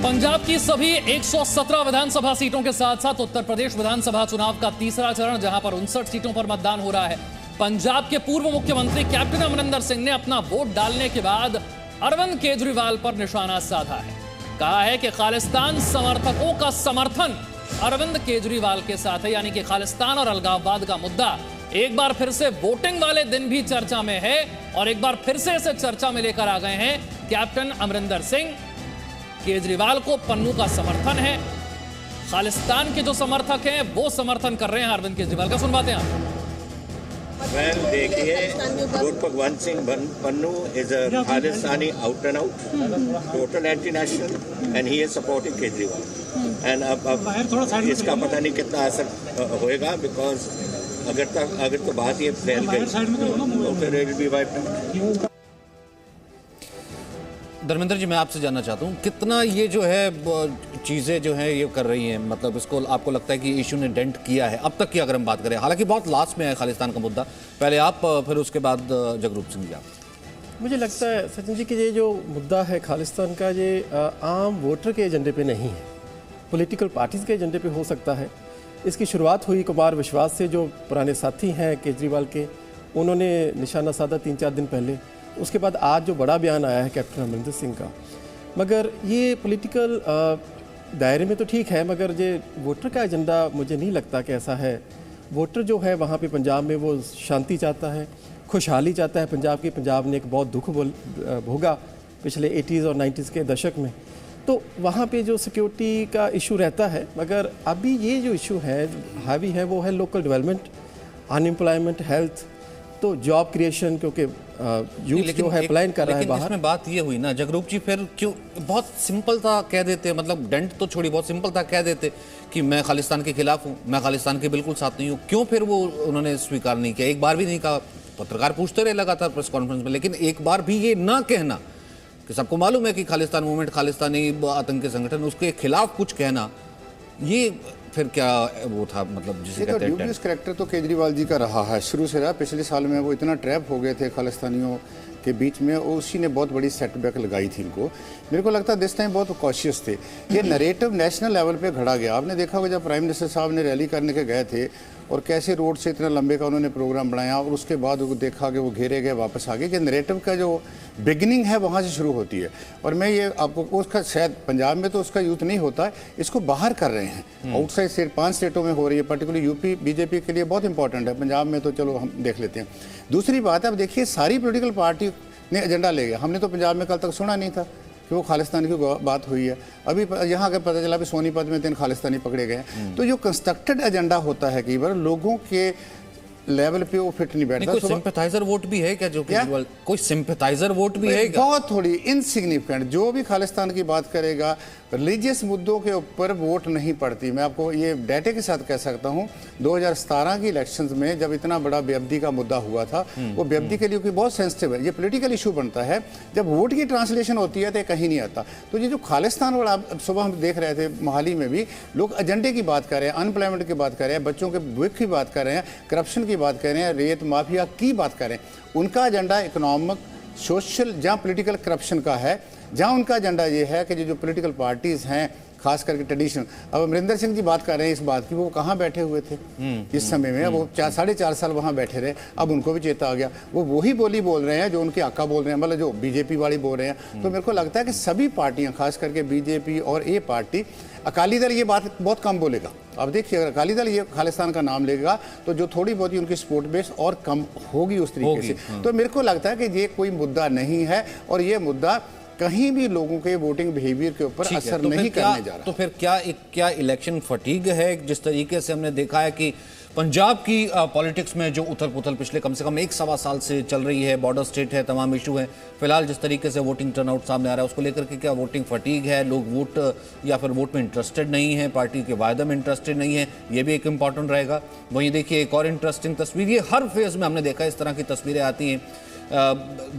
पंजाब की सभी 117 विधानसभा सीटों के साथ साथ उत्तर प्रदेश विधानसभा चुनाव का तीसरा चरण, जहां पर 59 सीटों पर मतदान हो रहा है। पंजाब के पूर्व मुख्यमंत्री कैप्टन अमरिंदर सिंह ने अपना वोट डालने के बाद अरविंद केजरीवाल पर निशाना साधा है। कहा है कि खालिस्तान समर्थकों का समर्थन अरविंद केजरीवाल के साथ है, यानी कि खालिस्तान और अलगाववाद का मुद्दा एक बार फिर से वोटिंग वाले दिन भी चर्चा में है और एक बार फिर से इसे चर्चा में लेकर आ गए हैं कैप्टन अमरिंदर सिंह। केजरीवाल को पन्नू का समर्थन है, खालिस्तान के जो समर्थक हैं वो समर्थन कर रहे हैं अरविंद केजरीवाल का। सुनवाते हैं आप। Well, देखिए, Lord Bhagwant Singh Pannu is a Khalistani out and out, total anti-national, and he is supporting Kejriwal. And अब इसका पता नहीं कितना असर होएगा, because अगर तो बात ये फैल गई तो फिर it will be wiped out. Dharmendra ji, मैं आपसे जानना चाहता हूँ कितना ये जो है चीज़ें जो हैं ये कर रही हैं, मतलब इसको आपको लगता है कि इशू ने डेंट किया है अब तक की अगर हम बात करें? हालांकि बहुत लास्ट में है खालिस्तान का मुद्दा, पहले आप फिर उसके बाद जगरूप सिंह जी आप। मुझे लगता है सचिन जी कि ये जो मुद्दा है खालिस्तान का, ये आम वोटर के एजेंडे पे नहीं है, पॉलिटिकल पार्टीज़ के एजेंडे पे हो सकता है। इसकी शुरुआत हुई कुमार विश्वास से, जो पुराने साथी हैं केजरीवाल के, उन्होंने निशाना साधा 3-4 दिन पहले। उसके बाद आज जो बड़ा बयान आया है कैप्टन अमरिंदर सिंह का, मगर ये पॉलिटिकल दायरे में तो ठीक है, मगर ये वोटर का एजेंडा मुझे नहीं लगता कि ऐसा है। वोटर जो है वहाँ पे पंजाब में वो शांति चाहता है, खुशहाली चाहता है पंजाब की। पंजाब ने एक बहुत दुख भोगा पिछले 80s और 90s के दशक में, तो वहाँ पे जो सिक्योरिटी का इशू रहता है। मगर अभी ये जो इशू है हावी है वो है लोकल डेवलपमेंट, अनएम्प्लॉयमेंट, हेल्थ, तो जॉब क्रिएशन, क्योंकि यूथ जो है अप्लाई कर रहा है बाहर। इसमें बात ये हुई ना जगरूप जी, फिर क्यों बहुत सिंपल था कह देते, मतलब डेंट तो छोड़ी, बहुत सिंपल था कह देते कि मैं खालिस्तान के खिलाफ हूँ, मैं खालिस्तान के बिल्कुल साथ नहीं हूँ। क्यों फिर वो उन्होंने स्वीकार नहीं किया? एक बार भी नहीं कहा, पत्रकार पूछते रहे लगातार प्रेस कॉन्फ्रेंस में, लेकिन एक बार भी ये ना कहना कि सबको मालूम है कि खालिस्तान मूवमेंट, खालिस्तानी आतंकी संगठन, उसके खिलाफ कुछ कहना, ये फिर क्या वो था? मतलब जिसे कहते हैं ड्यूबियस कैरेक्टर तो केजरीवाल जी का रहा है, शुरू से रहा। पिछले साल में वो इतना ट्रैप हो गए थे खालिस्तानियों के बीच में, उसी ने बहुत बड़ी सेटबैक लगाई थी इनको। मेरे को लगता है दिस टाइम बहुत कॉशियस थे। ये नरेटिव नेशनल लेवल पे खड़ा गया। आपने देखा होगा जब प्राइम मिनिस्टर साहब ने रैली करने के गए थे और कैसे रोड से इतना लंबे का उन्होंने प्रोग्राम बनाया, और उसके बाद वो देखा कि वो घेरे गए, वापस आ गए। कि नरेटिव का जो बिगिनिंग है वहाँ से शुरू होती है। और मैं ये आपको उसका शायद पंजाब में तो उसका यूथ नहीं होता है, इसको बाहर कर रहे हैं आउटसाइड स्टेट, 5 स्टेटों में हो रही है। पर्टिकुलरली यूपी बीजेपी के लिए बहुत इंपॉर्टेंट है, पंजाब में तो चलो हम देख लेते हैं। दूसरी बात है, अब देखिए सारी पोलिटिकल पार्टी ने एजेंडा ले गया। हमने तो पंजाब में कल तक सुना नहीं था कि वो खालिस्तान की बात हुई है। अभी यहाँ अगर पता चला भी सोनीपत में 3 खालिस्तानी पकड़े गए। तो जो कंस्ट्रक्टेड एजेंडा होता है कई बार लोगों के लेवल पे वो फिट नहीं बैठता। कोई सिंपैथाइजर वोट भी है क्या? जो कोई सिंपैथाइजर वोट भी है क्या? बहुत थोड़ी इनसिग्निफिकेंट। जो भी खालिस्तान की बात करेगा, रिलीजियस मुद्दों के ऊपर वोट नहीं पड़ती। मैं आपको ये डेटे के साथ कह सकता हूँ, 2017 की इलेक्शंस में जब इतना बड़ा बेअब्दी का मुद्दा हुआ था, वो बेअब्दी के लिए कोई बहुत सेंसिटिव है, ये पॉलिटिकल इशू बनता है। जब वोट की ट्रांसलेशन होती है तो कहीं नहीं आता। तो ये जो खालिस्तान वाला, सुबह हम देख रहे थे मोहाली में भी लोग एजेंडे की बात कर रहे हैं, अनएम्प्लॉयमेंट की बात कर रहे हैं, बच्चों के भूख की बात कर रहे हैं, करप्शन की बात कर रहे हैं, रेत माफिया की बात कर रहे हैं। उनका एजेंडा इकोनॉमिक, सोशल, जहाँ पॉलिटिकल करप्शन का है, जहाँ उनका एजेंडा ये है कि जो पॉलिटिकल पार्टीज़ हैं, खास करके ट्रेडिशनल। अब अमरिंदर सिंह जी बात कर रहे हैं इस बात की, वो कहाँ बैठे हुए थे इस समय में? वो 4.5 साल वहाँ बैठे रहे, अब उनको भी चेता आ गया। वो वही बोली बोल रहे हैं जो उनके आका बोल रहे हैं, मतलब जो बीजेपी वाली बोल रहे हैं। तो मेरे को लगता है कि सभी पार्टियां, खास करके बीजेपी और ये पार्टी, अकाली दल ये बात बहुत कम बोलेगा। अब देखिए अगर अकाली दल ये खालिस्तान का नाम लेगा तो जो थोड़ी बहुत ही उनकी सपोर्ट बेस और कम होगी उस तरीके से। तो मेरे को लगता है कि ये कोई मुद्दा नहीं है और ये मुद्दा कहीं भी लोगों के वोटिंग बिहेवियर के ऊपर असर नहीं करने जा रहा। तो फिर क्या इलेक्शन फटीग है? जिस तरीके से हमने देखा है कि पंजाब की पॉलिटिक्स में जो उथल पुथल पिछले कम से कम 1-1.25 साल से चल रही है, बॉर्डर स्टेट है, तमाम इशू है, फिलहाल जिस तरीके से वोटिंग टर्नआउट सामने आ रहा है उसको लेकर के क्या वोटिंग फटीग है? लोग वोट या फिर वोट में इंटरेस्टेड नहीं है, पार्टी के वायदे में इंटरेस्टेड नहीं है, ये भी एक इंपॉर्टेंट रहेगा। वहीं देखिए एक और इंटरेस्टिंग तस्वीर, ये हर फेज में हमने देखा इस तरह की तस्वीरें आती हैं।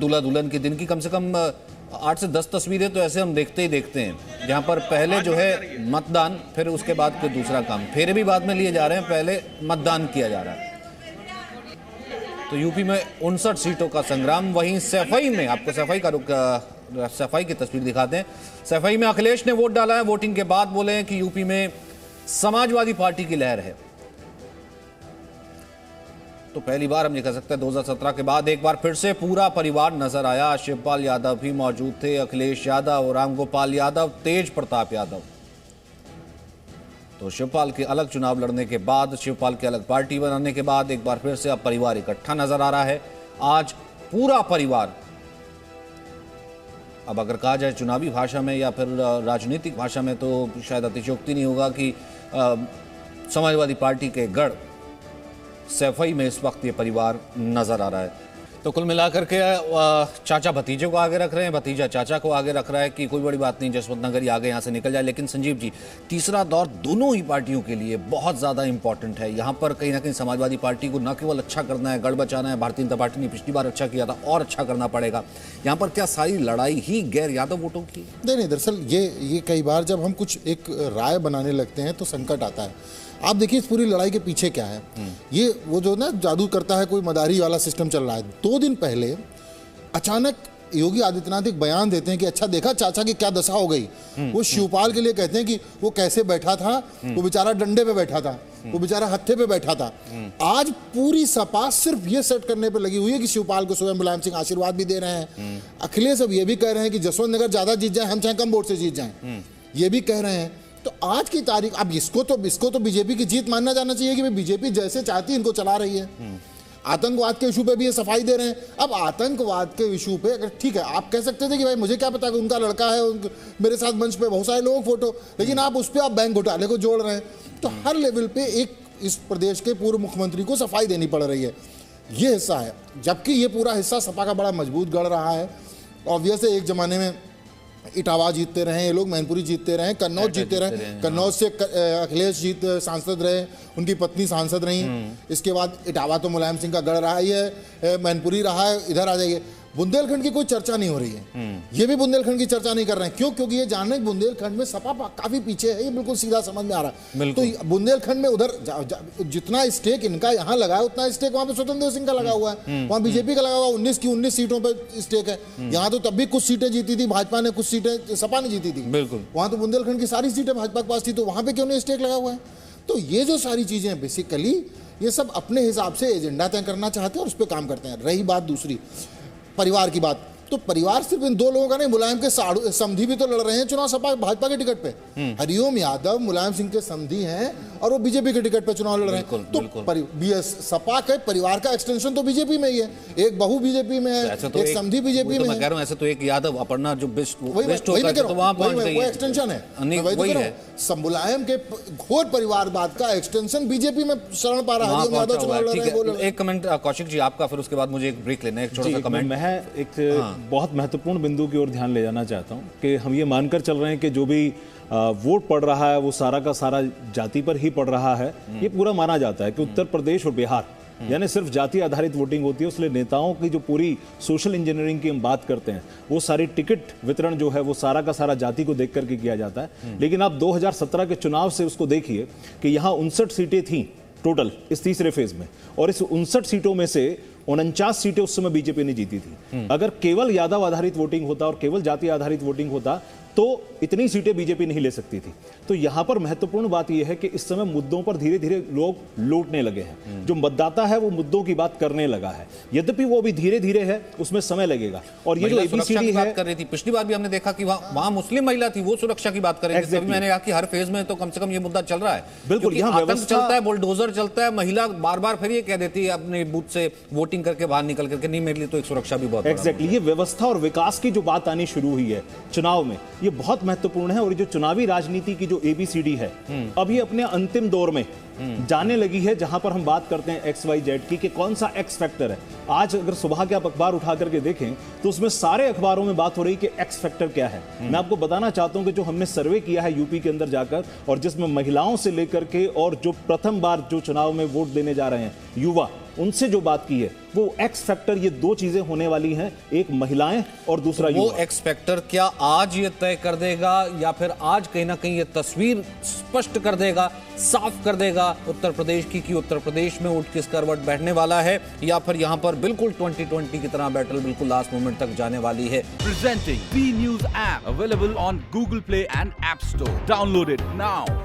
दूल्हा दुल्हन के दिन की कम से कम 8 से 10 तस्वीरें तो ऐसे हम देखते ही देखते हैं, जहां पर पहले जो है मतदान, फिर उसके बाद कोई दूसरा काम, फेरे भी बाद में लिए जा रहे हैं, पहले मतदान किया जा रहा है। तो यूपी में 59 सीटों का संग्राम। वहीं सैफई में आपको सैफई का रुख सफाई की तस्वीर दिखाते हैं। सफाई में अखिलेश ने वोट डाला है। वोटिंग के बाद बोले हैं कि यूपी में समाजवादी पार्टी की लहर है। तो पहली बार हम ये कह सकते हैं 2017 के बाद एक बार फिर से पूरा परिवार नजर आया। शिवपाल यादव भी मौजूद थे, अखिलेश यादव, रामगोपाल यादव, तेज प्रताप यादव। तो शिवपाल के अलग चुनाव लड़ने के बाद, शिवपाल के अलग पार्टी बनाने के बाद एक बार फिर से अब परिवार इकट्ठा नजर आ रहा है। आज पूरा परिवार, अब अगर कहा जाए चुनावी भाषा में या फिर राजनीतिक भाषा में तो शायद अतिशयोक्ति नहीं होगा कि समाजवादी पार्टी के गढ़ सैफई में इस वक्त ये परिवार नजर आ रहा है। तो कुल मिलाकर के चाचा भतीजे को आगे रख रहे हैं, भतीजा चाचा को आगे रख रहा है कि कोई बड़ी बात नहीं, जसवंत नगर ही आगे यहाँ से निकल जाए। लेकिन संजीव जी, तीसरा दौर दोनों ही पार्टियों के लिए बहुत ज़्यादा इंपॉर्टेंट है। यहाँ पर कहीं ना कहीं समाजवादी पार्टी को न केवल अच्छा करना है, गढ़ बचाना है। भारतीय जनता पार्टी ने पिछली बार अच्छा किया था और अच्छा करना पड़ेगा। यहाँ पर क्या सारी लड़ाई ही गैर यादव वोटों की? नहीं, दरअसल ये कई बार जब हम कुछ एक राय बनाने लगते हैं तो संकट आता है। आप देखिए इस पूरी लड़ाई के पीछे क्या है। ये वो जो ना जादू करता है, कोई मदारी वाला सिस्टम चल रहा है। 2 दिन पहले अचानक योगी आदित्यनाथ एक बयान देते हैं कि अच्छा देखा चाचा की क्या दशा हो गई। वो शिवपाल के लिए कहते हैं कि वो कैसे बैठा था, वो बेचारा डंडे पे बैठा था, वो बेचारा हत्थे पे बैठा था। आज पूरी सपा सिर्फ ये सेट करने पे लगी हुई है कि शिवपाल को स्वयं मुलायम सिंह आशीर्वाद भी दे रहे हैं। अखिलेश अब ये भी कह रहे हैं कि जसवंत नगर ज्यादा जीत जाए, हम चाहे कम वोट से जीत जाए, ये भी कह रहे हैं। तो आज की तारीख, अब इसको तो बीजेपी की जीत मानना जाना चाहिए कि भाई बीजेपी जैसे चाहती है इनको चला रही है। आतंकवाद के इशू पे भी ये सफाई दे रहे हैं। अब आतंकवाद के इशू पे अगर ठीक है, आप कह सकते थे कि भाई मुझे क्या पता कि उनका लड़का है, मेरे साथ मंच पे बहुत सारे लोगों फोटो, लेकिन आप उस पर आप बैंक घोटाले को जोड़ रहे हैं। तो हर लेवल पे एक इस प्रदेश के पूर्व मुख्यमंत्री को सफाई देनी पड़ रही है। ये हिस्सा है, जबकि ये पूरा हिस्सा सपा का बड़ा मजबूत गढ़ रहा है। ऑब्वियस है, एक जमाने में इटावा जीतते रहे ये लोग, मैनपुरी जीतते रहे, कन्नौज जीतते रहे। कन्नौज से अखिलेश सांसद रहे, उनकी पत्नी सांसद रही। इसके बाद इटावा तो मुलायम सिंह का गढ़ रहा ही है, मैनपुरी रहा है। इधर आ जाइए, बुंदेलखंड की कोई चर्चा नहीं हो रही है। ये भी बुंदेलखंड की चर्चा नहीं कर रहे हैं। क्यों? क्योंकि ये जान रहे हैं बुंदेलखंड में सपा काफी पीछे है। ये बिल्कुल सीधा समझ में आ रहा है। तो बुंदेलखंड में उधर जितना स्टेक इनका यहाँ लगा है उतना स्टेक वहां पे स्वतंत्र देव सिंह का लगा हुआ है, वहां बीजेपी का लगा हुआ। 19 की 19 सीटों पर स्टेक है। यहाँ तो तब भी कुछ सीटें जीती थी भाजपा ने, कुछ सीटें सपा ने जीती थी। बिल्कुल, वहां तो बुंदेलखंड की सारी सीटें भाजपा के पास थी, तो वहां पे क्यों नहीं स्टेक लगा हुआ है? तो ये जो सारी चीजें हैं बेसिकली ये सब अपने हिसाब से एजेंडा तय करना चाहते हैं और उस पर काम करते हैं। रही बात दूसरी परिवार की बात, तो परिवार सिर्फ इन 2 लोगों का नहीं, मुलायम के समधी भी तो लड़ रहे हैं चुनाव सपा भाजपा के टिकट पे। हरिओम यादव मुलायम सिंह के समधी हैं और वो बीजेपी के टिकट पे चुनाव लड़ रहे हैं। तो सपा के परिवार का एक्सटेंशन तो बीजेपी में ही है। एक बहू बीजेपी में है, एक समधी बीजेपी में है। ऐसे तो एक यादव अपर्णा जो बेस्ट वो एक्सटेंशन है। मुलायम के घोर परिवारवाद का एक्सटेंशन बीजेपी में शरण पा रहा है। यादव चुनाव लड़ रहे हैं। एक कमेंट कौशिक जी आपका, फिर उसके बाद मुझे एक ब्रेक लेना है, एक छोटा सा कमेंट। मैं एक बहुत महत्वपूर्ण बिंदु की ओर ध्यान ले जाना चाहता हूं कि हम ये मानकर चल रहे हैं कि जो भी वोट पड़ रहा है वो सारा का सारा जाति पर ही पड़ रहा है। ये पूरा माना जाता है कि उत्तर प्रदेश और बिहार यानी सिर्फ जाति आधारित वोटिंग होती है, इसलिए नेताओं की जो पूरी सोशल इंजीनियरिंग की हम बात करते हैं वो सारी टिकट वितरण जो है वो सारा का सारा जाति को देख करके किया जाता है। लेकिन आप 2017 के चुनाव से उसको देखिए कि यहाँ 59 सीटें थी टोटल इस तीसरे फेज में, और इस 59 सीटों में से 49 सीटें उस समय बीजेपी ने जीती थी। अगर केवल यादव आधारित वोटिंग होता और केवल जाति आधारित वोटिंग होता तो इतनी सीटें बीजेपी नहीं ले सकती थी। तो यहां पर महत्वपूर्ण बात यह है कि इस समय मुद्दों पर धीरे धीरे लोग लौटने लगे हैं। जो मतदाता है वो मुद्दों की बात करने लगा है, यद्यपि वो भी धीरे धीरे है, उसमें समय लगेगा। और ये जो एबीसीडी है, कर रही थी पिछली बार भी हमने देखा कि वहां मुस्लिम महिला थी, वो सुरक्षा की बात कर रही थी। मैंने कहा कि हर फेज में तो कम से कम ये मुद्दा चल रहा है। बिल्कुल, यहाँ आतंक चलता है, बुलडोजर चलता है, महिला बार बार फिर ये कह देती है अपने बूथ से वोटिंग करके बाहर निकल करके, नहीं मेरे लिए तो एक सुरक्षा भी बहुत। एग्जैक्टली, ये व्यवस्था और विकास की जो बात आनी शुरू हुई है चुनाव में, ये बहुत महत्वपूर्ण है। और जो चुनावी राजनीति की जो एबीसीडी है अब ये अपने अंतिम दौर में जाने लगी है, जहां पर हम बात करते हैं XYZ की कि कौन सा एक्स फैक्टर है। आज अगर सुबह के आप अखबार उठा करके देखें तो उसमें सारे अखबारों में बात हो रही कि एक्स फैक्टर क्या है। मैं आपको बताना चाहता हूं कि जो हमने सर्वे किया है यूपी के अंदर जाकर, और जिसमें महिलाओं से लेकर के और जो प्रथम बार जो चुनाव में वोट देने जा रहे हैं युवा, उनसे जो बात की है वो एक्स फैक्टर, ये दो चीजें होने वाली हैं, एक महिलाएं और दूसरा वो युवा। एक्स फैक्टर क्या आज ये तय कर देगा या फिर आज कहीं ना कहीं ये तस्वीर स्पष्ट कर देगा, साफ कर देगा उत्तर प्रदेश की कि उत्तर प्रदेश में ऊंट किस करवट बैठने वाला है, या फिर यहां पर बिल्कुल 2020 की तरह बैटल बिल्कुल लास्ट मोमेंट तक जाने वाली है। Presenting B News app available on Google Play and App Store. Download it now.